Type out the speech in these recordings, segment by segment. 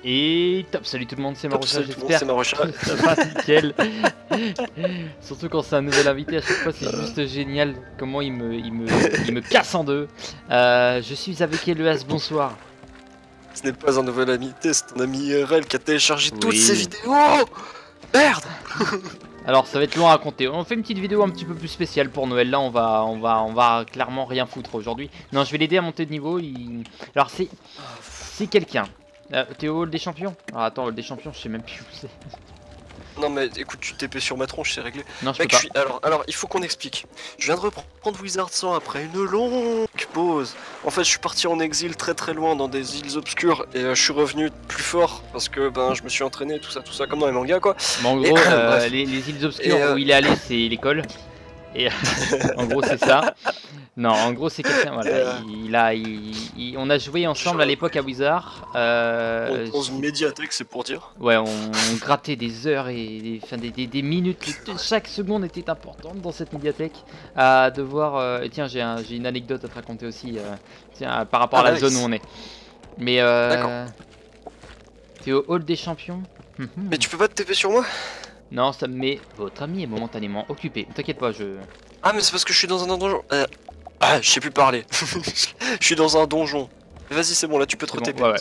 Et top, salut tout le monde, c'est Marocha, j'espère c'est Marocha. que ça va nickel. Surtout quand c'est un nouvel invité, à chaque fois c'est juste génial comment il me casse en deux. Je suis avec Eluas, bonsoir. Ce n'est pas un nouvel invité, c'est un ami IRL qui a téléchargé toutes Oui. ces vidéos. Merde. Alors ça va être long à raconter, on fait une petite vidéo un petit peu plus spéciale pour Noël, là on va clairement rien foutre aujourd'hui. Non, je vais l'aider à monter de niveau, alors c'est quelqu'un. T'es au hall des champions? Ah, attends, hall des champions, je sais même plus où c'est. Non mais écoute, tu TP sur ma tronche, c'est réglé. Non, je Mec, peux pas. alors, il faut qu'on explique. Je viens de reprendre Wizard 100 après une longue pause. En fait, je suis parti en exil très loin dans des îles obscures et je suis revenu plus fort parce que je me suis entraîné, tout ça, comme dans les mangas quoi. Mais en gros, les îles obscures où il est allé, c'est l'école. Et en gros, c'est ça. Non, en gros, c'est quelqu'un. Voilà, on a joué ensemble à l'époque à Wizard. Dans une médiathèque, c'est pour dire. Ouais, on grattait des heures et des minutes. Chaque seconde était importante dans cette médiathèque. À devoir. Tiens, j'ai une anecdote à te raconter aussi. Tiens, par rapport à la zone où on est. Mais t'es au hall des champions. Mais tu peux pas te TP sur moi? Non, ça me met. Votre ami est momentanément occupé. T'inquiète pas, je. Ah, mais c'est parce que je suis dans un donjon. Ah, je sais plus parler. Je suis dans un donjon. Vas-y, c'est bon, là tu peux te TP. Ouais.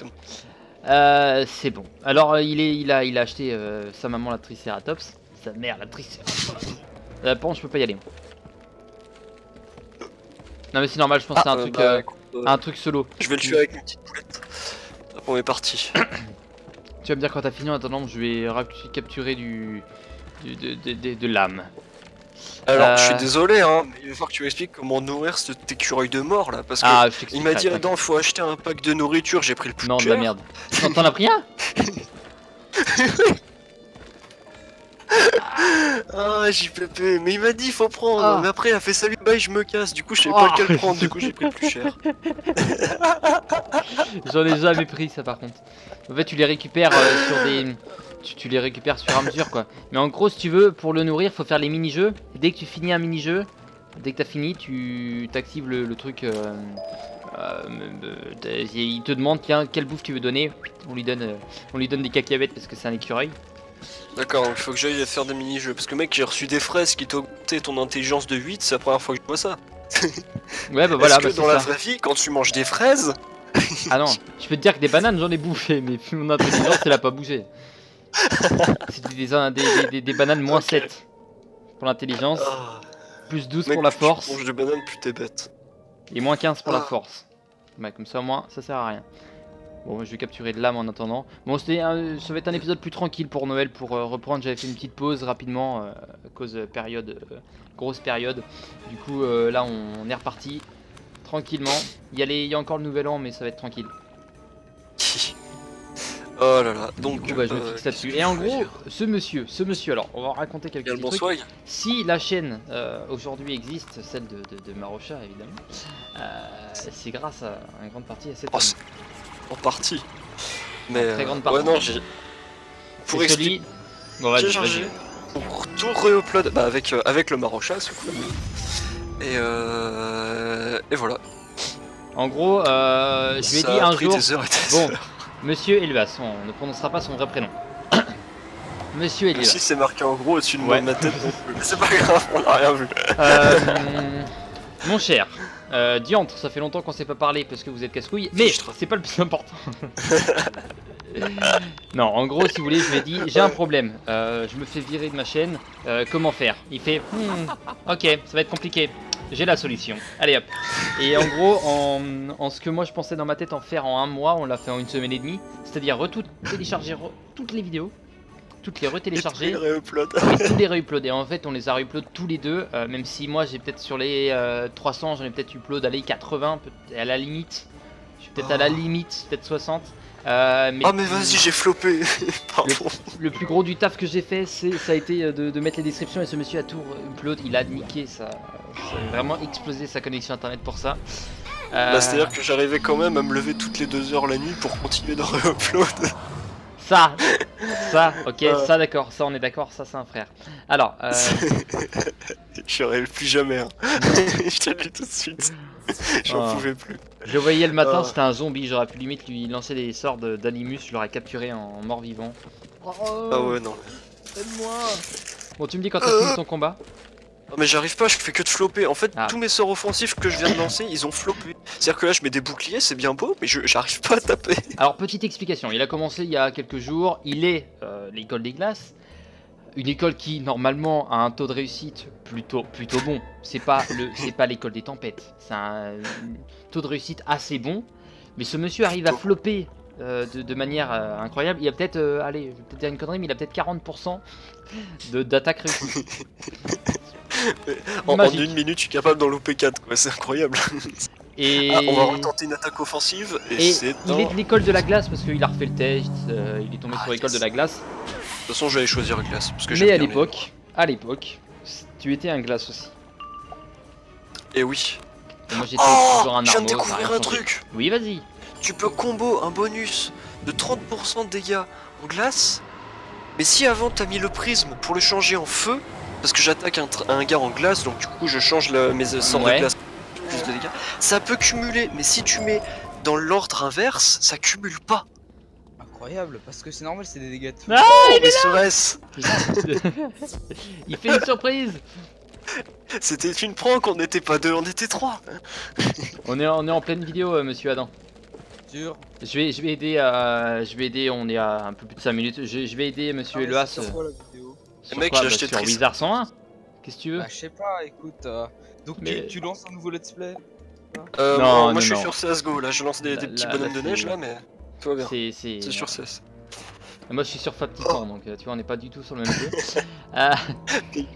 C'est bon. Alors, il a acheté sa maman la Triceratops. Sa mère la Triceratops. Par contre, je peux pas y aller. Non, mais c'est normal, je pense que c'est un truc, un truc solo. Je vais le tuer avec une petite boulette. Hop, on est parti. Tu vas me dire quand t'as fini, en attendant, je vais capturer de l'âme. Alors, je suis désolé, hein, mais il va falloir que tu m'expliques comment nourrir cet écureuil de mort là. Parce que il m'a dit, non, faut acheter un pack de nourriture, j'ai pris le plus cher. Non, de la merde. T'en as pris un? Ah, JPP, mais il m'a dit, faut prendre. Mais après, il a fait salut, bye, je me casse. Du coup, je savais pas lequel prendre, du coup, j'ai pris le plus cher. J'en ai jamais pris, ça par contre. En fait, tu les récupères sur des. Tu les récupères sur à mesure quoi. Mais en gros, si tu veux, pour le nourrir, faut faire les mini-jeux. Dès que tu finis un mini-jeu, dès que t'as fini, tu t'actives le truc. Il te demande quelle bouffe tu veux donner. On lui donne des cacahuètes parce que c'est un écureuil. D'accord, donc il faut que j'aille faire des mini-jeux. Parce que mec, j'ai reçu des fraises qui t'augmentaient ton intelligence de 8, c'est la première fois que je vois ça. Ouais, bah voilà. Est-ce que dans la vraie vie, quand tu manges des fraises. Ah non, je peux te dire que des bananes, j'en ai bouffé, mais mon intelligence, elle a pas bougé. C'était des bananes moins 7 pour l'intelligence, plus 12 pour la force. Plus tu manges de bananes, plus t'es bête. Et moins 15 pour la force. Bah, comme ça, au moins, ça sert à rien. Bon, je vais capturer de l'âme en attendant. Bon, ça va être un épisode plus tranquille pour Noël, pour reprendre. J'avais fait une petite pause rapidement, à cause grosse période. Du coup, là, on est reparti tranquillement. Il y a encore le nouvel an, mais ça va être tranquille. Oh là là, donc du coup, je me fixe là-dessus. Et en gros, ce monsieur, alors, on va raconter quelques petits trucs. Si la chaîne aujourd'hui existe, celle de Marocha évidemment, c'est grâce à une grande partie à cette en partie. Mais très grande partie. Ouais, non, j'ai pour expliquer. Bon, vas-y. Pour tout re-upload avec le Marocha, c'est cool. Et voilà. En gros, je lui ai dit un jour. Bon. Heures. Monsieur Eluas, on ne prononcera pas son vrai prénom. Monsieur Eluas. Si c'est marqué en gros au-dessus de ma tête, mais c'est pas grave, on a rien vu. Mon cher, diantre, ça fait longtemps qu'on s'est pas parlé parce que vous êtes casse-couille, mais c'est pas le plus important. Non, en gros, si vous voulez, je lui ai dit, j'ai un problème, je me fais virer de ma chaîne, comment faire? Il fait, ok, ça va être compliqué. J'ai la solution, allez hop. Et en gros, en ce que moi je pensais dans ma tête en faire en un mois, on l'a fait en une semaine et demie. C'est-à-dire télécharger toutes les vidéos, toutes les retélécharger et tous les réuploader. En fait, on les a réupload tous les deux, même si moi j'ai peut-être sur les 300, j'en ai peut-être upload allez 80, à la limite. Je suis peut-être à la limite, peut-être 60. Mais vas-y, j'ai floppé. Pardon. Le plus gros du taf que j'ai fait, ça a été de mettre les descriptions et ce monsieur a tout upload. Il a niqué ça a vraiment explosé sa connexion internet pour ça. C'est-à-dire que j'arrivais quand même à me lever toutes les 2 heures la nuit pour continuer de re-upload. Ça, ok, ça d'accord, ça on est d'accord, ça c'est un frère. Alors, je rêve plus jamais, hein. Je te le dis tout de suite. J'en Oh. pouvais plus. Je voyais le matin, Ah. c'était un zombie, j'aurais pu limite lui lancer des sorts d'animus, je l'aurais capturé en mort-vivant. Ah ouais, non. Aide-moi. Bon, tu me dis quand t'as fini ton combat? Non, mais j'arrive pas, je fais que de flopper. En fait, Ah. tous mes sorts offensifs que je viens de lancer, ils ont floppé. C'est-à-dire que là, je mets des boucliers, c'est bien beau, mais j'arrive pas à taper. Alors, petite explication, il a commencé il y a quelques jours, il est l'école des glaces, une école qui normalement a un taux de réussite plutôt bon. C'est pas l'école des tempêtes, c'est un taux de réussite assez bon, mais ce monsieur arrive à flopper de manière incroyable. Il a peut-être, allez, je vais peut-être dire une connerie, mais il a peut-être 40% d'attaque réussie. En Magique. 1 minute, je suis capable d'en louper 4, quoi, c'est incroyable. Et Ah, on va retenter une attaque offensive, et, Et c'est il un... est de l'école de la glace parce qu'il a refait le test, il est tombé sur l'école de la glace. De toute façon, je vais aller choisir glace, parce que Mais j'aime à bien l'époque, tu étais un glace aussi. Et oui. Et moi j'étais Oh, toujours un je viens armo, de ça a découvrir rien un changé. truc. Oui, vas-y. Tu peux combo un bonus de 30% de dégâts en glace, mais si avant t'as mis le prisme pour le changer en feu, parce que j'attaque un gars en glace, donc du coup je change mes sorts Ouais. de glace plus de dégâts, ça peut cumuler, mais si tu mets dans l'ordre inverse, ça cumule pas. Incroyable, parce que c'est normal, c'est des dégâts de feu. Ah, Oh, mais serait-ce il fait une surprise. C'était une prank, on n'était pas 2, on était 3. On est en pleine vidéo, monsieur Adam. Sûr. Je vais aider, on est à un peu plus de 5 minutes. Je vais aider monsieur Eloas. C'est sur quoi la vidéo? Sur Mec, quoi j'ai Bah, acheté sur Triss. Wizard 101. Qu'est-ce que tu veux? Bah, je sais pas, écoute. Donc Mais- tu lances un nouveau let's play? Non, moi non, je suis non. sur CSGO, là je lance des petits bonhommes de c'est- neige là, mais tout va bien. C'est C'est sur CS. Moi je suis sur Faptican, donc tu vois on n'est pas du tout sur le même jeu.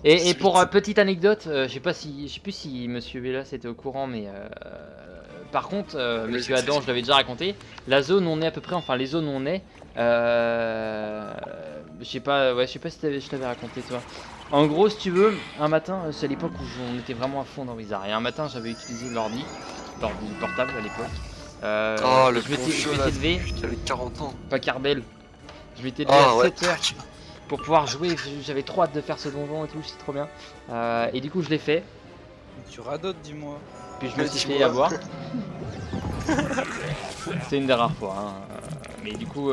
Et pour petite anecdote, je sais plus si Monsieur Velas était au courant, mais par contre Monsieur Adam, je l'avais déjà raconté, la zone où on est à peu près, enfin les zones où on est, je sais pas si je t'avais raconté toi. En gros, si tu veux, un matin, c'est à l'époque où on était vraiment à fond dans Wizard, et un matin j'avais utilisé l'ordi portable à l'époque. Oh, le je bon m'étais vieux là, levé, j'avais 40 ans. pas Carbel. Je m'étais levé Ah à ouais. 7h pour pouvoir jouer, j'avais trop hâte de faire ce donjon et tout, c'est trop bien. Et du coup je l'ai fait, Tu radotes, dis-moi. puis je me Mais suis dis-moi. fait avoir. C'est une des rares fois, hein. Mais du coup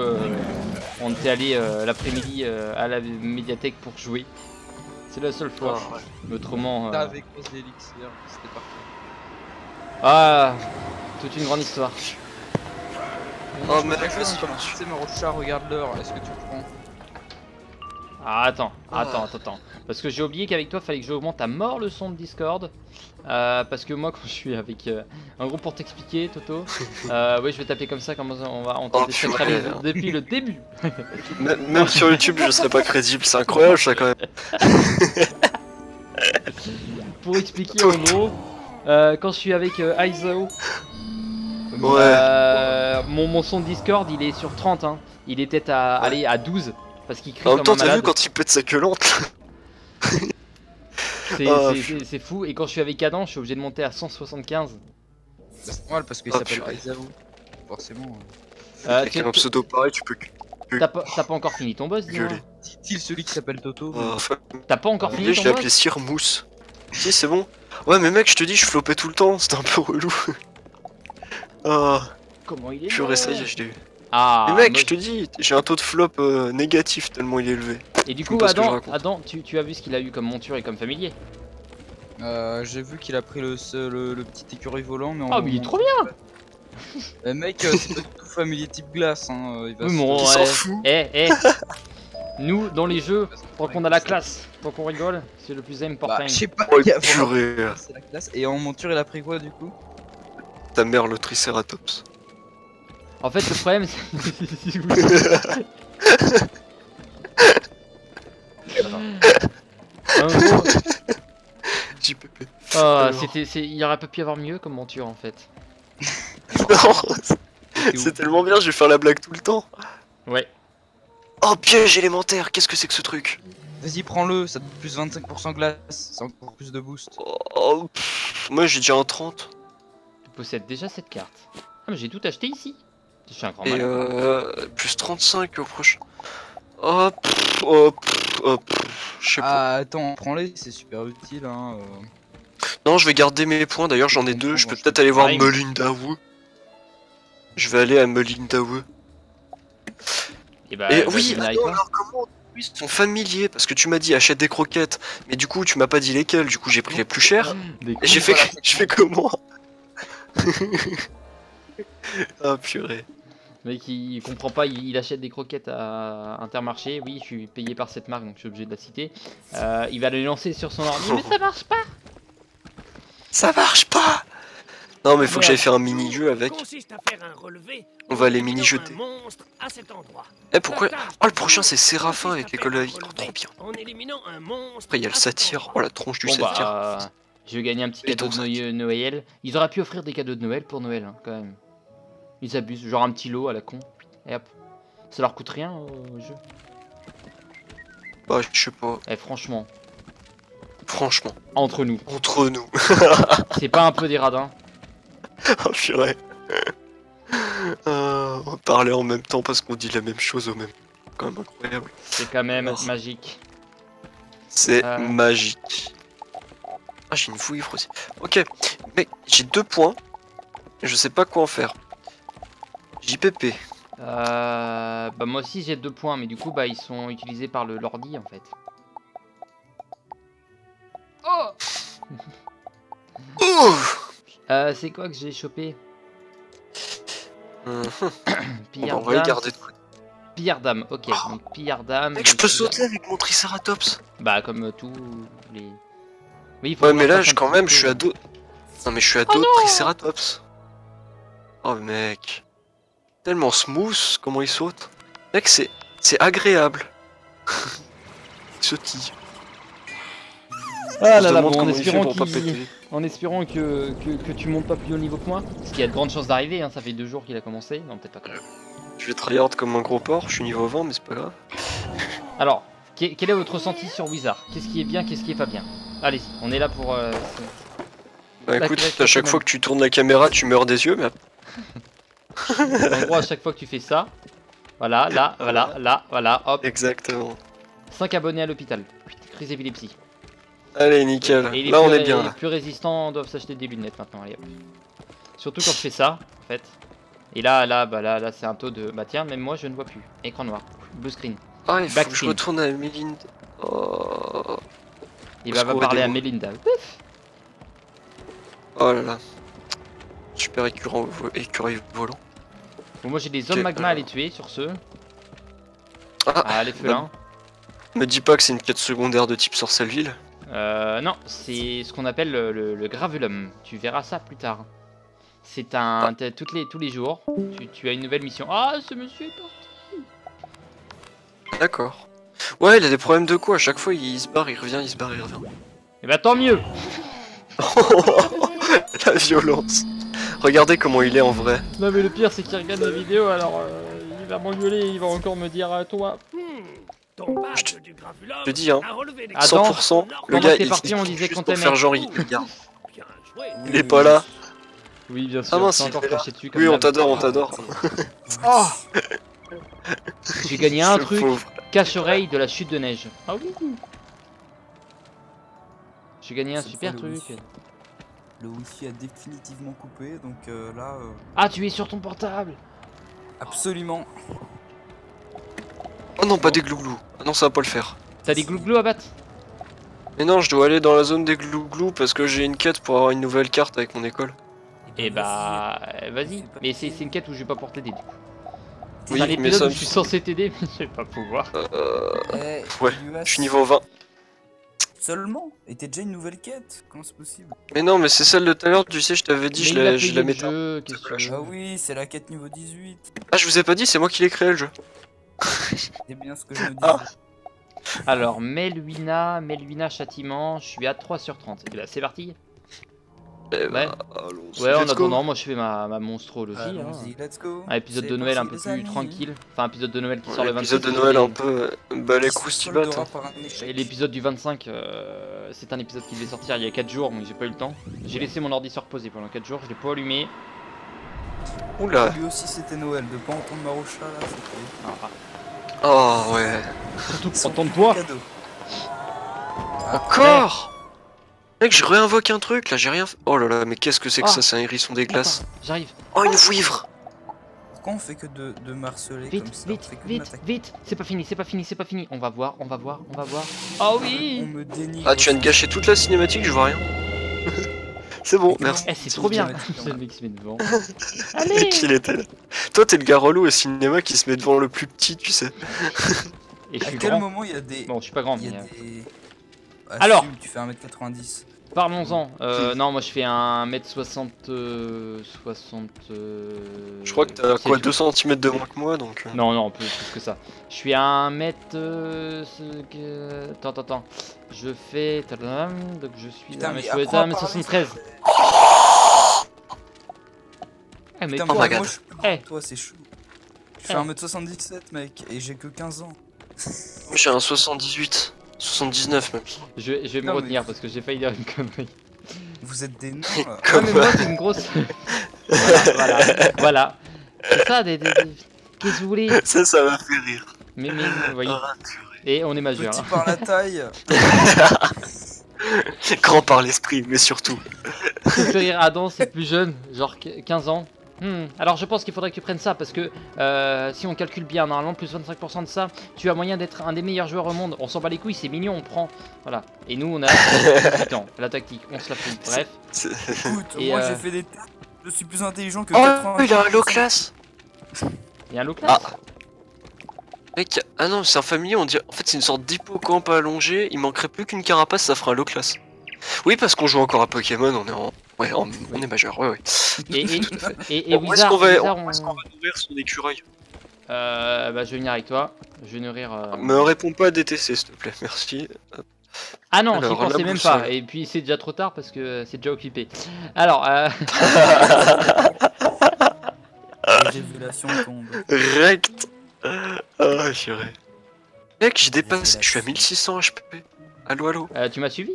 on était allé l'après-midi à la médiathèque pour jouer. C'est la seule fois. Ah, ouais. Autrement... T'as avec Rose d'Elixir, c'était parfait. Ah, toute une grande histoire. Oh, Je mec, me cache, vas-y, comme lance. tu sais, mais Rocha, regarde l'heure, est-ce que tu prends? Ah, attends. Parce que j'ai oublié qu'avec toi, fallait que j'augmente à mort le son de Discord. Parce que moi, quand je suis avec. En gros, pour t'expliquer, Toto, oui, je vais taper comme ça, comme on Oh, décentralise purée. depuis le début. Même sur YouTube, je serais pas crédible, c'est incroyable ça quand même. Pour expliquer, en gros, quand je suis avec Aizao, Ouais. mon son de Discord, il est sur 30. Hein. Il est peut-être aller à 12. Parce qu'il crie En même comme temps, un t'as vu malade. quand il pète sa queue lente? C'est fou. Et quand je suis avec Adam, je suis obligé de monter à 175. Bah, c'est normal parce qu'il Oh, s'appelle purée. Aizaou. Forcément. Avec un pseudo pareil, tu peux. T'as pas encore fini ton boss, dis-moi. Gueuler. Dit-il celui qui s'appelle Toto? Enfin, T'as pas encore fini je ton l'ai appelé boss? Sir Mousse. Si, c'est bon. Ouais, mais mec, je te dis, je flopais tout le temps, c'était un peu relou. Ah, Comment il est purée, ça y mort est, je l'ai eu. Ah, Mais mec, moi, je te dis, j'ai un taux de flop négatif tellement il est élevé. Et du je coup, sais pas ce que je Adam, raconte. tu as vu ce qu'il a eu comme monture et comme familier? J'ai vu qu'il a pris le petit écureuil volant, mais Ah, mais il est trop bien! Mec, c'est pas du tout familier type glace, hein. Il va Oui, se- bon, Il s'en fout. Nous, dans les jeux, tant qu'on a la classe, tant qu'on rigole, c'est le plus important. Bah, je sais pas, Oh, il y a vraiment- purée. c'est la classe. Et en monture, il a pris quoi du coup? Ta mère, le Triceratops. En fait, le problème, c'est... En gros, JPP. oh, il aurait pas pu y avoir mieux comme monture en fait. Non, C'était c'est ouf. tellement bien, je vais faire la blague tout le temps. Ouais. Oh, piège élémentaire, qu'est-ce que c'est que ce truc? Vas-y, prends-le, ça te donne plus 25% glace, c'est encore plus de boost. Oh, moi j'ai déjà un 30. Tu possèdes déjà cette carte. Ah, mais j'ai tout acheté ici. Je suis un grand Et malade. plus 35 au prochain. Oh, oh, je sais pas. Ah, attends, prends-les, c'est super utile, hein. Non, je vais garder mes points, d'ailleurs j'en ai deux, je peux peut-être aller voir Pareil. Melinda Wu. Je vais aller à Melinda Wu. Et bah, Et vas-y, oui, viens ah avec non, toi. alors comment ils sont familiers, parce que tu m'as dit achète des croquettes, mais du coup tu m'as pas dit lesquelles, du coup j'ai pris les plus chères, Des et j'ai fait, Voilà. je fais comment? Ah purée. Le mec il comprend pas, il achète des croquettes à Intermarché. Oui, je suis payé par cette marque donc je suis obligé de la citer. Il va les lancer sur son ordi, mais ça marche pas. Ça marche pas! Non mais faut que Merde. j'aille faire un mini-jeu avec, Consiste à faire un relevé on va en les éliminant mini-jeter. un monstre à cet endroit. Eh pourquoi? La tâche Oh le du prochain jeu c'est Séraphin avec consiste à l'école de la faire vie, un oh, trop bien. relevé en éliminant un monstre Après il y a le à cet satire, endroit. oh la tronche du Bon satire. bah, je vais gagner un petit Et cadeau ton de Noël. Ils auraient pu offrir des cadeaux de Noël pour Noël, hein, quand même. Ils abusent, genre un petit lot à la con. Et hop. Ça leur coûte rien au jeu. Bah je sais pas, Eh franchement, franchement, entre nous, entre nous. c'est pas un peu des radins? Oh purée. On parlait en même temps parce qu'on dit la même chose au même temps. Quand même incroyable. C'est quand même Alors. magique. C'est Ah. magique. Ah j'ai une vouivre aussi. Ok, mais j'ai 2 points. Je sais pas quoi en faire. JPP. Bah moi aussi j'ai 2 points, mais du coup bah ils sont utilisés par l'ordi en fait. Ouh. C'est quoi que j'ai chopé? On Pillard va regarder de côté. Pillard d'âme, ok. Donc pillard d'âme. Mec, je peux sauter avec mon Triceratops. Bah comme tous les... Oui, il faut Ouais, qu'on mais en là, fasse un quand petit même, peu. je suis à dos. Non, mais je suis à dos de Triceratops. Oh, mec. Tellement smooth, comment il saute. Mec, c'est agréable. Il sautille. Ah On se là là, demande bon, comment il fait pour pas en péter. espérant que tu montes pas plus haut niveau que moi. Parce qu'il y a de grandes chances d'arriver, hein, ça fait 2 jours qu'il a commencé. Non, peut-être pas quand même. Je vais tryhard comme un gros porc, je suis niveau 20, mais c'est pas grave. Alors, quel est votre ressenti sur Wizard? Qu'est-ce qui est bien, qu'est-ce qui est pas bien? Allez, on est là pour... Bah Bah, écoute, tu vas à chaque quand fois même. que tu tournes la caméra, tu meurs des yeux, mais En gros, à chaque fois que tu fais ça, voilà, là, voilà, hop, exactement. 5 abonnés à l'hôpital. Crise d'épilepsie. Allez, nickel. Et les Là, on plus- est bien. Les Là. plus résistants doivent s'acheter des lunettes maintenant. Allez, hop. Surtout quand je fais ça, en fait. Et là, c'est un taux de... Bah tiens, même moi, je ne vois plus. Écran noir. Blue screen. Ah, il faut que je Backscreen. retourne à Melinda. Oh. Il Parce va qu'on parler à redémarre. Melinda. Oh là là. Super écureuil volant. Bon, moi, j'ai des hommes Ok, magma à les tuer sur ce. Ah, Ah, les félins. me dis pas que c'est une quête secondaire de type Sorcelleville. Non, c'est ce qu'on appelle le gravulum. Tu verras ça plus tard. C'est un... tous les jours, tu as une nouvelle mission. Ah, ce monsieur est parti. D'accord. Ouais, il a des problèmes de quoi? À chaque fois, il se barre, il revient, il se barre, il revient. Et bah tant mieux. La violence. Regardez comment il est en vrai. Non mais le pire c'est qu'il regarde la vidéo alors il va m'engueuler, il va encore me dire à toi. Ton badge du gravulum Je te dis, hein. a relevé des Adam, 100%, le pendant gars, que t'es il parti, on il- disait juste qu'on pour t'aimait. faire genre, il regarde. Bien joué. Il est pas là. Oui bien sûr, Ah mince, c'est il encore est là. craché dessus comme Oui, on d'hab. t'adore, on t'adore. Oh J'ai gagné un Ce truc, pauvre. cache-oreille de la chute de neige. Ah oui. J'ai gagné un Cette super fois, le truc. wifi- Le wifi a définitivement coupé, donc là, Ah tu es sur ton portable. absolument. Oh non, pas des glouglous. Ah non, ça va pas le faire. T'as des glouglous à battre? Mais non, je dois aller dans la zone des glouglous parce que j'ai une quête pour avoir une nouvelle carte avec mon école. Eh bah vas-y. Fais pas Mais c'est chier. une quête où je vais pas pouvoir t'aider. Oui, C'est un mais épisode ça où me- je suis censé t'aider mais je vais pas pouvoir. Eh, Ouais, US, je suis niveau 20. Seulement. Et t'es déjà une nouvelle quête. Comment c'est possible? Mais non, mais c'est celle de tout à l'heure, tu sais, je t'avais dit, Mais je il a la payé le mettais. jeu, qu'est-ce que tu veux. Ah oui, c'est la quête niveau 18. Ah, je vous ai pas dit, c'est moi qui l'ai créé le jeu. C'est bien ce que je me dis. Ah. Alors, Melwina châtiment, je suis à 3 sur 30. Et là, c'est parti. Eh Ouais. bah, allons-y, Ouais, en let's go. attendant, moi je fais ma monstrologie. Hein. Allons-y, let's go. Un épisode C'est de Noël un peu parti, les plus amis. tranquille. Enfin, un épisode de Noël qui sort le 26. L'épisode de Noël un peu balai coustibat. Soldera par un échec. Et l'épisode du 25, c'est un épisode qui devait sortir il y a 4 jours, donc j'ai pas eu le temps. J'ai laissé mon ordi se reposer pendant 4 jours, je l'ai pas allumé. Oula. Lui aussi c'était Noël, de pas entendre Marocha là, c'était Oh ouais. Surtout son entendre toi. cadeau. Encore. Mec, je réinvoque un truc, là, j'ai rien fait. Oh là là, mais qu'est-ce que c'est que Ah. ça? C'est un hérisson des glaces. Attends, j'arrive. Oh, une vouivre. Pourquoi on fait que de marceler Vite, comme ça? On vite, fait que de vite, m'attaquer. vite. C'est pas fini, c'est pas fini, c'est pas fini. On va voir, on va voir, on va voir. Oh On oui. me dénigre. Ah, tu viens de gâcher toute la cinématique, je vois rien. C'est bon, Mais merci. Eh, c'est trop bien. cinématique, C'est le mec qui se met devant. Et Allez. qu'il était là. Toi, t'es le gars relou au cinéma qui se met devant le plus petit, tu sais. Et je À suis quel grand. moment il y a des. Bon, je suis pas grand, Il y mais a des. Alors. Assume, tu fais 1m90. parlons-en. Non, moi je fais 1m60. 60. Je crois que t'as quoi, 2 cm de moins que moi, donc... Non, non, plus que ça. Je suis à 1m. Attends. Je fais. Donc je suis Putain, à mais 1m73. apprends à parler, 1m73. Eh, mais Putain, quoi Oh my god. moi je suis plus grand Eh. que toi, c'est chaud. Je Eh. fais 1m77, mec, et j'ai que 15 ans. Moi, j'ai un 78. 79 même. Je vais me Non, mais- retenir parce que j'ai failli dire une connerie. Vous êtes des nains là. Ah, mais moi c'est une grosse. Voilà. C'est ça, qu'est-ce que vous voulez? Ça m'a fait rire. Mais vous voyez. Ah, Et on est majeur. Petit hein. par la taille. Grand par l'esprit, mais surtout. Ça me fait rire Adam, c'est plus jeune, genre 15 ans. Alors je pense qu'il faudrait que tu prennes ça parce que si on calcule bien, normalement plus 25% de ça, tu as moyen d'être un des meilleurs joueurs au monde. On s'en bat les couilles, c'est mignon, on prend. Voilà. Et nous on a 18 ans. La tactique, on se la fout. Bref. Écoute, Et, moi j'ai fait des tests. Je suis plus intelligent que Oh, 80. il a un low class. Il y a un low class. Mec, ah non, c'est un familier, on dirait... En fait, c'est une sorte d'hippocampe allongé. Il manquerait plus qu'une carapace, ça ferait un low class. Oui, parce qu'on joue encore à Pokémon, on est en... Ouais, on est majeur, ouais. Et Où est-ce Wizard, qu'on va... Wizard, où est-ce qu'on va nourrir son écureuil? bah je vais venir avec toi. Je vais nourrir. Me réponds pas à DTC, s'il te plaît, merci. Ah non, j'y Alors, pensais la même boussole. pas. Et puis c'est déjà trop tard parce que c'est déjà occupé. Alors, La révélation tombe. Rect. Ah, j'irai. Mec, j'ai dépassé, je suis à 1600 HP. Allô. tu m'as suivi?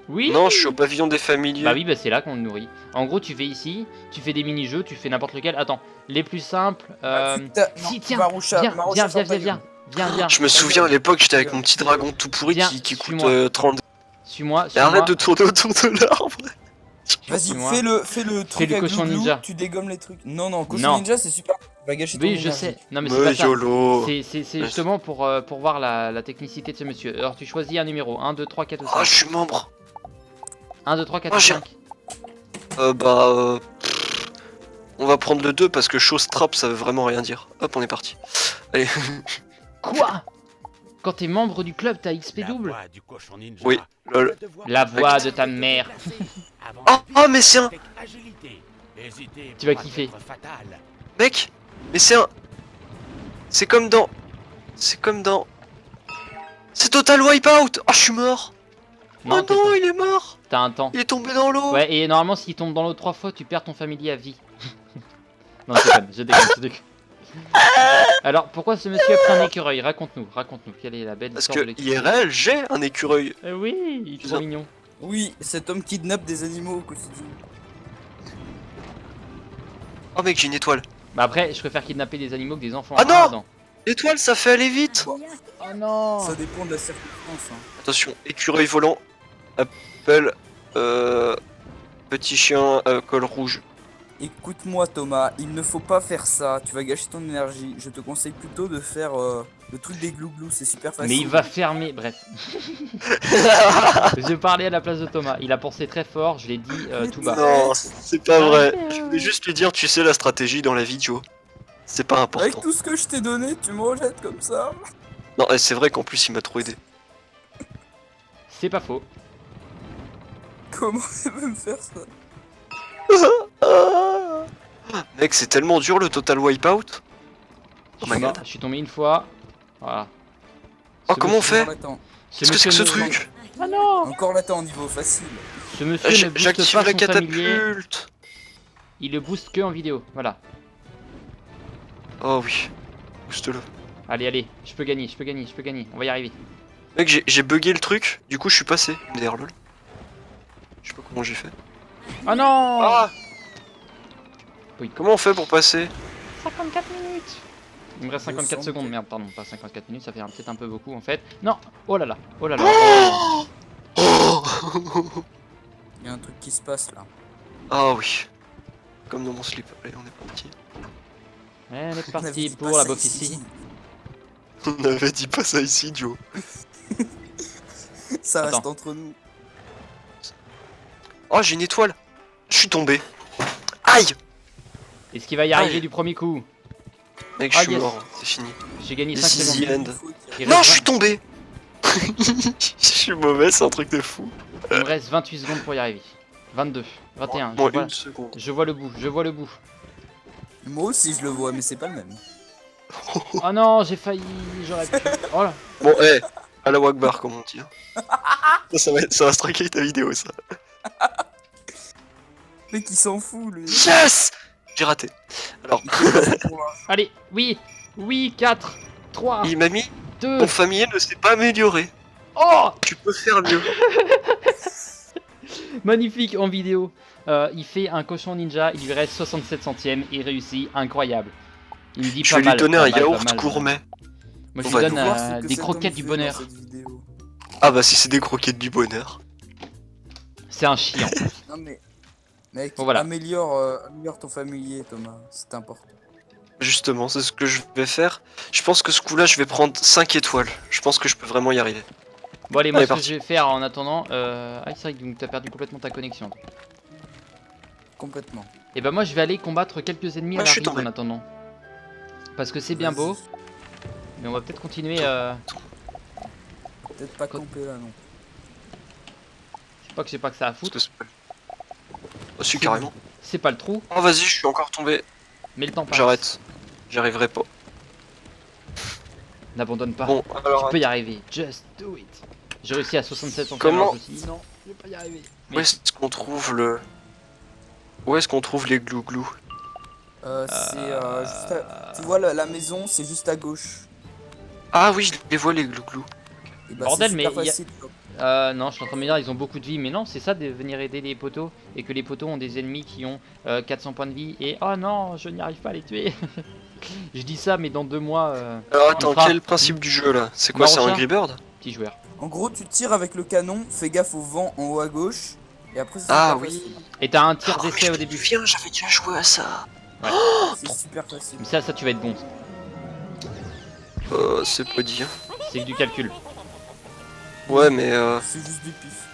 Oui. Non, je suis au pavillon des familiers. Bah oui, bah c'est là qu'on le nourrit. En gros, tu fais ici, tu fais des mini-jeux, tu fais n'importe lequel. Attends, les plus simples. Si, tiens, viens. Je me souviens à l'époque, j'étais avec mon petit dragon tout pourri Viens, qui coûte suis-moi. 30. Suis-moi. Et arrête de tourner autour de l'arbre. Vas-y, Suis-moi. fais le Fais truc le avec cochon Glouglou, ninja. tu dégommes les trucs. Non, cochon Non. ninja c'est super. Va gâcher ton Oui, je énergie. sais. Non, mais c'est pas Mais ça. YOLO. C'est justement pour voir la technicité de ce monsieur. Alors, tu choisis un numéro 1, 2, 3, 4 ou 5. Ah, je suis membre. 1, 2, 3, 4 Ah, ou j'ai- 5. On va prendre le 2 parce que chose trap ça veut vraiment rien dire. Hop, on est parti. Allez. Quoi? Quand t'es membre du club, t'as XP double? Oui, lol. La voix de ta mère. Oh, mais c'est un... Tu vas kiffer. Mec, mais c'est un... C'est comme dans... C'est Total Wipeout. Oh, je suis mort. Oh t'es non, pas- il est mort. T'as un temps. Il est tombé dans l'eau. Ouais, et normalement, s'il tombe dans l'eau 3 fois, tu perds ton familier à vie. Non, je déconne. Alors, pourquoi ce monsieur a pris un écureuil? Raconte-nous. Quelle est la belle Parce histoire de que l'écureuil? IRL, j'ai un écureuil. Oui, il est trop mignon. Oui, cet homme kidnappe des animaux au quotidien. Oh mec, j'ai une étoile. Bah après, je préfère kidnapper des animaux que des enfants. Ah non non. L'étoile, ça fait aller vite. Oh non. Ça dépend de la circonstance. Hein. Attention, écureuil volant. Appelle... Petit chien col rouge. Écoute-moi Thomas, il ne faut pas faire ça, tu vas gâcher ton énergie. Je te conseille plutôt de faire le truc des glouglous, c'est super facile. Mais il va fermer. Bref. Je parlais à la place de Thomas. Il a pensé très fort, je l'ai dit tout bas. Non, c'est pas vrai. Je voulais juste lui dire, tu sais la stratégie dans la vidéo. C'est pas Avec important. tout ce que je t'ai donné, tu me rejettes comme ça. Non, et c'est vrai qu'en plus il m'a trop aidé. C'est pas faux. Comment il veut me faire ça? Mec, c'est tellement dur le Total Wipeout. Oh my god. Je suis tombé une fois. Voilà. Oh, comment on fait? Encore l'attends. Qu'est-ce que c'est que ce monsieur truc? Ah non. Encore l'attends au niveau facile. Ce monsieur ne booste J'active pas la son familier. catapulte. Il le booste que en vidéo. Voilà. Oh oui. Booste-le. Allez, je peux gagner. On va y arriver. Mec, j'ai bugué le truc, du coup je suis passé. D'ailleurs, lol. Je sais pas comment j'ai fait. Oh non. Ah! Oui. Comment on fait pour passer? 54 minutes. Il me reste 54 secondes. Merde, pardon, pas 54 minutes. Ça fait peut-être un peu beaucoup en fait. Non. Oh là là. Oh! Il y a un truc qui se passe là. Ah oui. Comme dans mon slip. Allez, on est parti. Ouais, on est On avait parti dit pour pas la ça bof ici. ici. On avait dit pas ça ici, Joe. Ça reste Attends. entre nous. Oh, j'ai une étoile. Je suis tombé. Aïe. Est-ce qu'il va y arriver Aïe. du premier coup? Mec, Ah, je suis yes. mort. C'est fini. J'ai gagné This 5 is secondes. the end. Il Non, reste je suis tombé. Je suis mauvais, c'est un truc de fou. Il me reste 28 secondes pour y arriver. 22, 21, Bon, je vois, une seconde. je vois le bout, je vois le bout. Moi aussi je le vois, mais c'est pas le même. Oh non, j'ai failli, j'aurais pu. Oh là. Bon, à la Wagbar, comme on dit. Hein. Ça va striker ta vidéo, ça. Mec, il s'en fout lui. Yes. J'ai raté. Alors, Allez, oui, oui, 4, 3, il m'a mis 2. ton familier ne s'est pas amélioré. Oh, Tu peux faire mieux. magnifique en vidéo. Il fait un cochon ninja, il lui reste 67 centièmes, il réussit, incroyable. Il me dit Je pas vais mal, lui donner pas un mal, yaourt pas mal. gourmet. Moi je On lui va donne nous voir Ce que des cet croquettes homme du fait bonheur. dans cette vidéo. Ah bah si c'est des croquettes du bonheur. C'est un chiant. Non mais. Mec, Bon, voilà. améliore ton familier, Thomas. C'est important. Justement, c'est ce que je vais faire. Je pense que ce coup-là, je vais prendre 5 étoiles. Je pense que je peux vraiment y arriver. Bon allez, moi Allez, ce que parti. je vais faire en attendant... Ah c'est vrai que t'as perdu complètement ta connexion. Complètement. Et bah moi je vais aller combattre quelques ennemis Ouais, à je la suis rive tombé. en attendant. Parce que c'est bien beau, mais on va peut-être continuer... Peut-être pas camper là non. Je sais pas que j'ai pas que ça à Parce foutre. que c'est pas- Oh, si, carrément. C'est pas le trou, Oh, vas-y, je suis encore tombé. mais le temps passe. J'arrête. J'y arriverai pas. N'abandonne pas. Bon, Tu alors, peux y arriver. Just do it. J'ai réussi à 67 centièmes. Comment alors je me suis dit, non, je vais pas y arriver. où est-ce qu'on trouve le... Où est-ce qu'on trouve les glou-glou? C'est juste à... Tu vois la maison, c'est juste à gauche. Ah oui, je les vois, les glou-glou. Et bah, Bordel, c'est mais super il y a- facile. Non, je suis en train de me dire, ils ont beaucoup de vie, mais non, c'est ça de venir aider les poteaux et que les poteaux ont des ennemis qui ont 400 points de vie et oh non, je n'y arrive pas à les tuer. Je dis ça, mais dans 2 mois, Alors attends, fera- quel est le principe du jeu là? C'est quoi, c'est un Marocha Angry Bird? petit joueur. En gros, tu tires avec le canon, fais gaffe au vent en haut à gauche. Et après, c'est Ah super oui. facile. Et t'as un tir Oh, d'essai je au me début. souviens, j'avais déjà joué à ça. C'est super facile. Mais ça tu vas être bon. C'est pas dit. Hein. C'est que du calcul. Ouais, mais C'est juste du pif.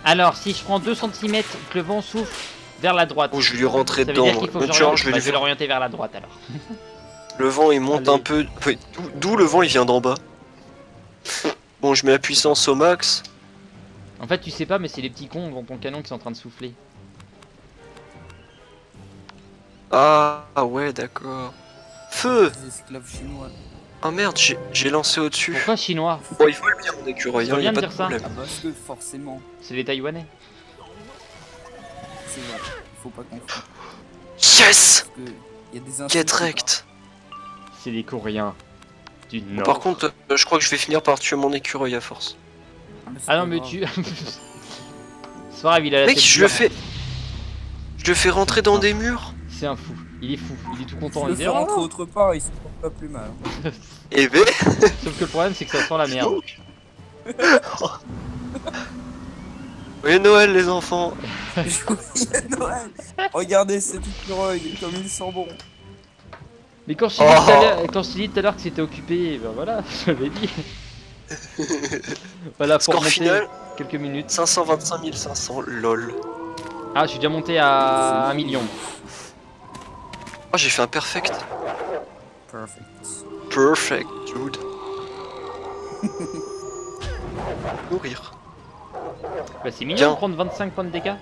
Alors, si je prends 2 cm, que le vent souffle vers la droite. Oh, je vais lui rentrer Ça veut dedans. dire moi. qu'il faut que Genre, j'oriente. je vais Bah, lui je vais faire... l'orienter vers la droite alors. Le vent il monte Allez. un peu. Ouais, d'où le vent il vient d'en bas. Bon, je mets la puissance au max. En fait, tu sais pas, mais c'est les petits cons devant ton canon qui sont en train de souffler. Ah ouais, d'accord. Feu! Des esclaves chinois. Ah merde, j'ai lancé au-dessus. Pourquoi chinois? Bon, il faut le dire, mon écureuil, Tu hein, y viens a de pas de dire ça problème. Ah parce que forcément, C'est les Taïwanais. c'est vrai. Faut pas confondre. Yes! Parce que y a des insultes. Get wrecked. C'est les Coréens du Nord. Par contre, je crois que je vais finir par tuer mon écureuil à force. Ah non, mais tu. C'est pas grave, il a la Mec, tête je le dure. fais. Je le fais rentrer dans des murs. C'est un fou. Il est fou. Il est tout content. Tu Il le dit, fais oh rentrer non. autre part, il se porte pas plus mal. Et ben. Sauf que le problème, c'est que ça sent la merde. Oui, Noël, les enfants. Joyeux Noël. Regardez cet écureuil, comme il sent bon. Mais quand je t'ai dit tout à l'heure- quand je t'ai dit tout à l'heure que c'était occupé, ben voilà, je l'avais dit. Voilà, pour Score monter final quelques minutes. 525 500, lol. Ah, je suis déjà monté à 1 million. Oh, j'ai fait un perfect. Perfect. Perfect, dude. Nourrir. Bah, c'est mignon Bien. de prendre 25 points de dégâts.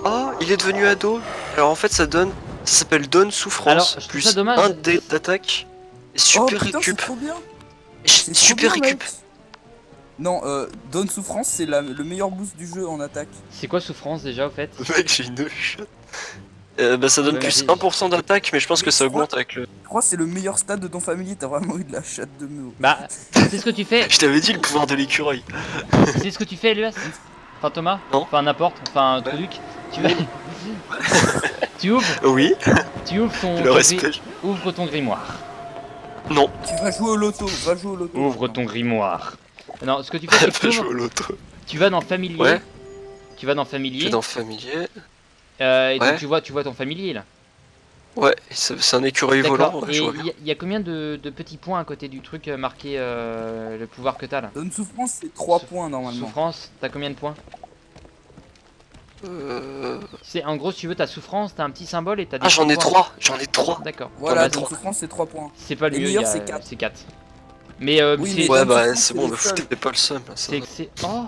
Oh, il est devenu ado. Alors en fait, ça donne. Ça s'appelle donne souffrance. Alors, je trouve plus ça dommage. 1 dé d'attaque. Et super Oh putain, c'est récup. trop bien. Et C'est trop super bien, récup. mec. Non, Donne Souffrance, c'est le meilleur boost du jeu en attaque. C'est quoi souffrance déjà au fait? Mec, j'ai une shot. Bah, ça donne Ouais, plus vas-y. 1% d'attaque, mais je pense que ça augmente avec le. Je crois que c'est le meilleur stade de ton familier, t'as vraiment eu de la chatte de mou. Bah, c'est ce que tu fais. Je t'avais dit le pouvoir de l'écureuil. C'est ce que tu fais, LES. Enfin, Thomas. Non. Enfin, n'importe. Enfin, Truc. Tu vas. tu ouvres Oui, ton. le ton respect. Ouvre ton grimoire. Non, Tu vas jouer au loto, va jouer au loto. Ouvre ton grimoire. Non, ce que tu fais, c'est que pas jouer t'ouvres- au loto. Tu vas dans familier. Ouais. Tu vas dans Je familier. suis dans familier. Et Ouais. donc tu vois ton familier là. Ouais, c'est un écureuil volant. D'accord. Ouais, Et je vois bien. il y a combien de petits points à côté du truc marqué le pouvoir que t'as là? Donne souffrance, c'est 3 Sou- points normalement. Souffrance, t'as combien de points? Euh... C'est en gros si tu veux ta souffrance, t'as un petit symbole et t'as des Ah, j'en ai points. 3. J'en ai 3. D'accord. Voilà, T'en as donne trois. souffrance, c'est 3 points. C'est pas le Les mieux, meilleurs, c'est 4. c'est 4. Mais Oui, c'est mais Ouais, donne bah souffrance, c'est c'est bon, le me seul. foutez pas le seum. Ça va. c'est oh.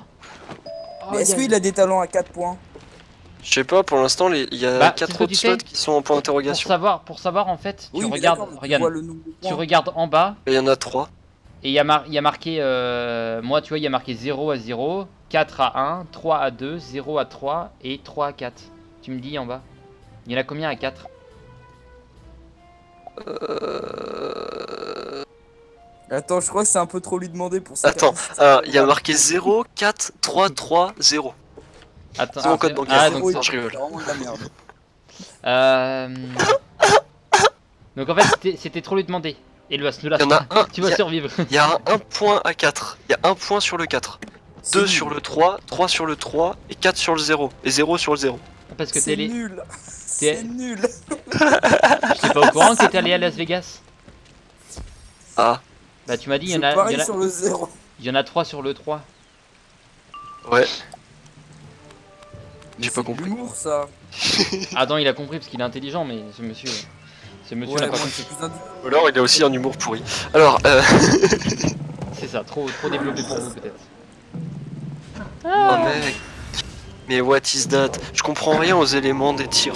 Mais est-ce qu'il a des talents à 4 points? Je sais pas, pour l'instant, il y a Bah, 4 c'est ce que autres tu slots fais. qui sont en point d'interrogation. Pour savoir en fait, tu Oui, mais regardes, d'accord, mais tu regarde, vois le nombre de tu points. regardes en bas Et il y en a 3. et il y a marqué, moi tu vois, il y a marqué 0 à 0, 4 à 1, 3 à 2, 0 à 3 et 3 à 4. Tu me dis en bas. Il y en a combien à 4? Attends, je crois que c'est un peu trop lui demander pour ça. Attends, il y a marqué 0, 4, 3, 3, 0. Attends, C'est mon code bancaire. donc, non, je rigole. C'est vraiment de la merde. donc en fait c'était trop lui demander. Et le ne lâche Il y en a pas. un, Tu vas survivre. Il y a un point à 4. Il y a un point sur le 4. 2 C'est sur nul. le 3, 3 sur le 3 et 4 sur le 0. Et 0 sur le 0. Parce que C'est t'es nul. C'est nul. J'étais pas au courant que t'étais allé à Las Vegas. Ah, Bah tu m'as dit Je parie sur le 0. il y en a 3 sur le 3. ouais. Mais J'ai pas c'est de compris. l'humour ça. Adam il a compris parce qu'il est intelligent mais ce monsieur Ouais, n'a moi, pas compris. c'est plus intelligent. Ou alors il a aussi un humour pourri. Alors, C'est ça, trop développé pour vous peut-être. oh mec. Mais what is that? Je comprends rien aux éléments des tirs.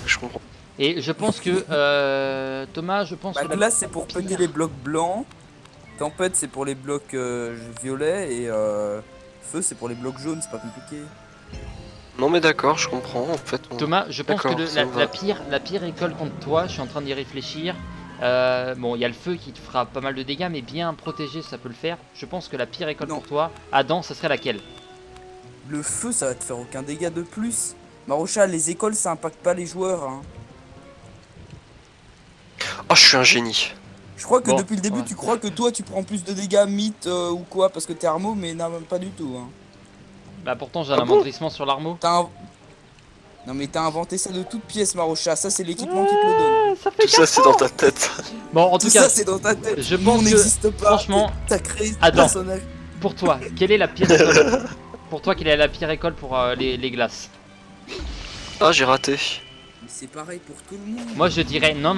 Je comprends. Et je pense que Thomas, je pense Bah, que glace c'est pour péter les blocs blancs. Tempête c'est pour les blocs violets. Et feu c'est pour les blocs jaunes, c'est pas compliqué. Non mais d'accord, je comprends en fait. Thomas, je pense que D'accord, ça me va. la pire école contre toi, je suis en train d'y réfléchir. Bon, il y a le feu qui te fera pas mal de dégâts, mais bien protégé, ça peut le faire. Je pense que la pire école Non. pour toi, Adam, ça serait laquelle? Le feu ça va te faire aucun dégât de plus. Marocha, les écoles ça impacte pas les joueurs. Hein. Oh, je suis un génie. Je crois que Bon, depuis le début ouais. tu crois que toi tu prends plus de dégâts mythe ou quoi parce que t'es armo, mais non, même pas du tout. Hein. Bah pourtant j'ai un Ah bon amendrissement sur l'armeau. Non mais t'as inventé ça de toutes pièces Marocha, ça c'est l'équipement qui te le donne. Ça fait Tout ça c'est dans ta tête. Bon, en Tout tout cas, ça c'est dans ta tête. je Nous, pense on que, n'existe pas. franchement, T'as créé ce Adam. personnage. pour toi, quelle est la pire école? Pour toi, quelle est la pire école pour les glaces? Ah, j'ai raté. Mais c'est pareil pour tout le monde. Moi je dirais, non,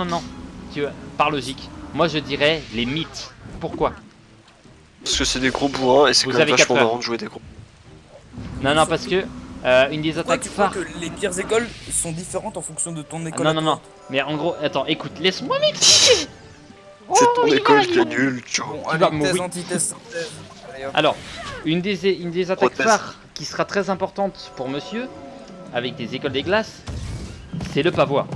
tu vois, par logique. Moi je dirais les mythes. Pourquoi? Parce que c'est des gros bourrins et c'est Vous quand même avez vachement 4 heures. marrant de jouer des gros. Non, parce que une des Pourquoi attaques tu crois phares. que les pires écoles sont différentes en fonction de ton école? Non, à non, toi non. Mais en gros, attends, écoute, laisse-moi m'expliquer. C'est Oh, ton il école va, qui il est va. nulle, tu vois. Bon, Tu vas allez, thèse, mourir. antithèse, synthèse. Allez, hop. Alors, une des attaques Prothèse. phares qui sera très importante pour monsieur, avec des écoles des glaces, c'est le pavois.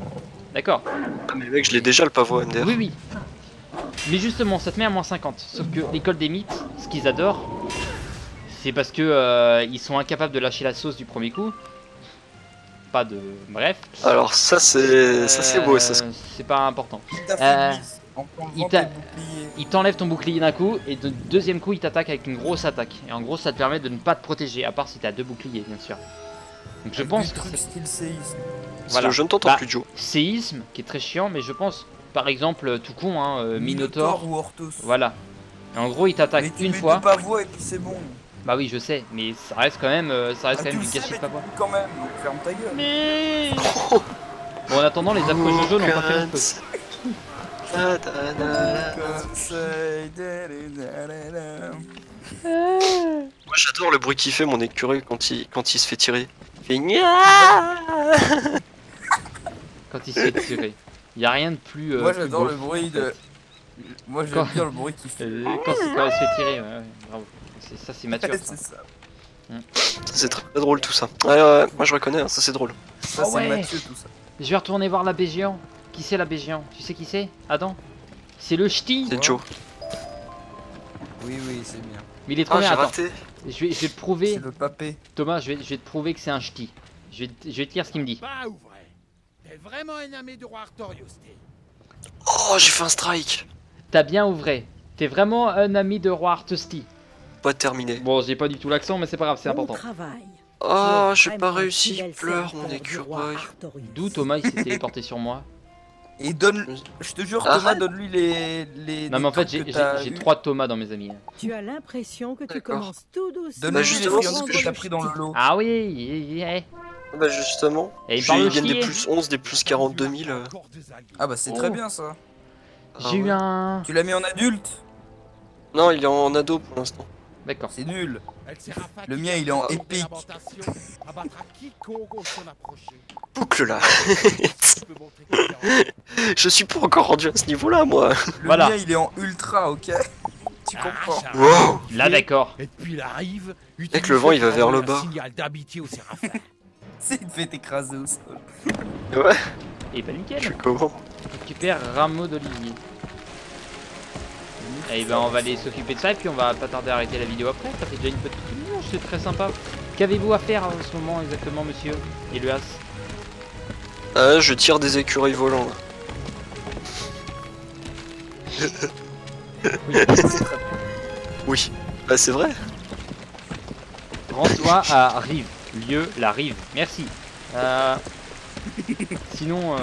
D'accord? Ah, mais mec, je l'ai déjà le pavot MDR. Oui. Mais justement, ça te met à moins 50. Sauf que l'école des mythes, ce qu'ils adorent, c'est parce que ils sont incapables de lâcher la sauce du premier coup. Pas de. Bref. Alors ça c'est beau, ça. C'est pas important. Il t'a Euh, fait mise en il enlevant t'a- tes boucliers. Il t'enlève ton bouclier d'un coup, et de deuxième coup, il t'attaque avec une grosse attaque. Et en gros, ça te permet de ne pas te protéger, à part si t'as 2 boucliers, bien sûr. Donc je Avec pense des que trucs c'est style séisme. voilà. Je ne t'entends Bah, plus, Joe. séisme, qui est très chiant, mais je pense, par exemple, tout con, hein, Minotaur. ou Orthos. Voilà. Et en gros, il Mais t'attaque tu une mets fois. deux pavois et puis c'est bon. Bah oui, je sais, mais ça reste quand même, Ah, du tu le sais, gâchis mais de pavois. tu quand même, donc ferme ta gueule. Mais bon, en attendant, les affreux Jojo n'ont pas fait long feu. Conseil, da-da-da-da-da. Moi j'adore le bruit qu'il fait mon écureuil quand il se fait tirer. Il fait gna. Quand il se fait tirer. Y a rien de plus. Moi plus j'adore beau, le bruit en de. fait. Moi Quand- j'aime bien le bruit qu'il fait. Quand il se fait tirer, ouais, bravo. Ça, c'est mature. C'est Ça. ça. Ça c'est très drôle tout ça. Ouais, moi je reconnais, hein, ça c'est drôle. Ça Ah c'est ouais. Mathieu tout ça. Je vais retourner voir l'abbé géant. Qui c'est l'abbé géant? Tu sais qui c'est? Adam? C'est le ch'ti. C'est Joe. Oui, c'est bien. Mais il est trop Ah bien. j'ai Attends, raté. je vais te prouver. C'est le papé. Thomas, je vais te prouver que c'est un ch'ti. Je vais te lire ce qu'il me dit. Pas ou vrai? T'es vraiment un ami du roi Artorius, t'es. Oh j'ai fait un strike. T'as bien ouvré. T'es vraiment un ami de roi Artesti. pas terminé. Bon, j'ai pas du tout l'accent, mais c'est pas grave, c'est important. Travail. Oh, Tu es j'ai pas vraiment réussi, il fidèle pleure serviteur mon du écureuil. roi Artorius. D'où Thomas il s'est téléporté sur moi. Et donne. Je te jure, Ah. Thomas, donne-lui les. Non, mais en fait, j'ai 3 Thomas dans mes amis. Tu as l'impression que tu D'accord. commences tout doucement. Donne-lui les justement, c'est ce friandises que que t'as je- pris dans le lot. Ah oui, yeah. Bah justement, Et il parle j'ai de gagné des chier. plus 11, des plus 42 000. Ah bah c'est Oh. très bien ça. J'ai eu un... Tu l'as mis en adulte? Non, il est en ado pour l'instant. D'accord. C'est nul. Le mien, il est en épique. Boucle là. Je suis pas encore rendu à ce niveau-là, moi. Le Voilà. mien, il est en ultra, ok? Tu comprends? Wow. Là, d'accord. Et puis il arrive. Avec le vent, il va vers le bas. Signal d'amitié au Séraphin. C'est il te fait t'écraser au sol. Ouais, Et bah je nickel. suis comment? Récupère rameau d'olivier. Et ben on va aller s'occuper de ça et puis on va pas tarder à arrêter la vidéo après. Ça fait déjà une petite vidéo, c'est très sympa. Qu'avez-vous à faire en ce moment exactement, monsieur Eluas? Je tire des écureuils volants là. Oui, bah c'est vrai. Rends-toi à Rive. Lieu, la Rive. Merci. Sinon,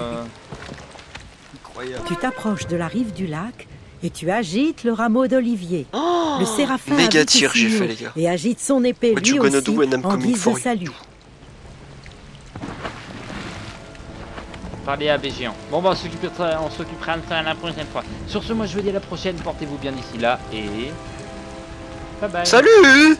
Incroyable. Tu t'approches de la rive du lac et tu agites le rameau d'olivier. Le Séraphin Méga habite tir j'ai ici fait les gars. et agite son épée What lui you gonna aussi do when I'm en coming guise for de you? salut. parler à Bégéant. Bon bah on s'occupera de ça la prochaine fois. Sur ce, moi je vous dis à la prochaine. Portez-vous bien d'ici là et... Bye bye. Salut